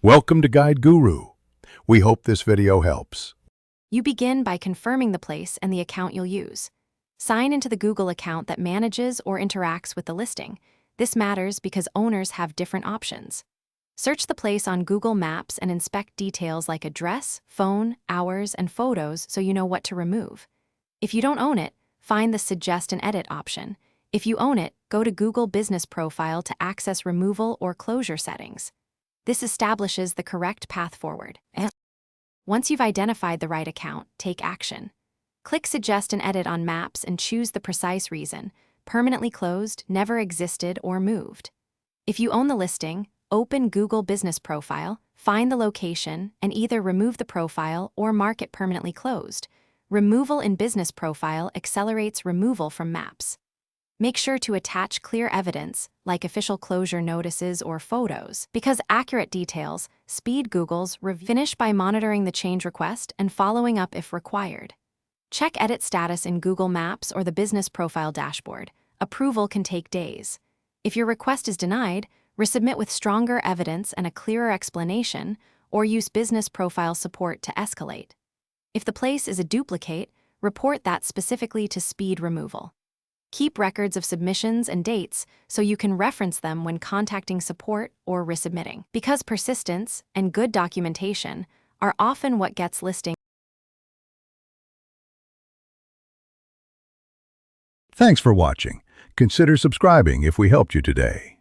Welcome to Guide Guru. We hope this video helps. You begin by confirming the place and the account you'll use. Sign into the Google account that manages or interacts with the listing. This matters because owners have different options. Search the place on Google Maps and inspect details like address, phone, hours, and photos so you know what to remove. If you don't own it, find the Suggest and Edit option. If you own it, go to Google Business Profile to access removal or closure settings. This establishes the correct path forward. Once you've identified the right account, take action. Click Suggest and Edit on Maps and choose the precise reason: permanently closed, never existed, or moved. If you own the listing, open Google Business Profile, find the location, and either remove the profile or mark it permanently closed. Removal in Business Profile accelerates removal from maps. Make sure to attach clear evidence, like official closure notices or photos, because accurate details speed Google's review. Finish by monitoring the change request and following up if required. Check edit status in Google Maps or the Business Profile dashboard. Approval can take days. If your request is denied, resubmit with stronger evidence and a clearer explanation, or use Business Profile support to escalate. If the place is a duplicate, report that specifically to speed removal. Keep records of submissions and dates so you can reference them when contacting support or resubmitting, because persistence and good documentation are often what gets listing. Thanks for watching. Consider subscribing if we helped you today.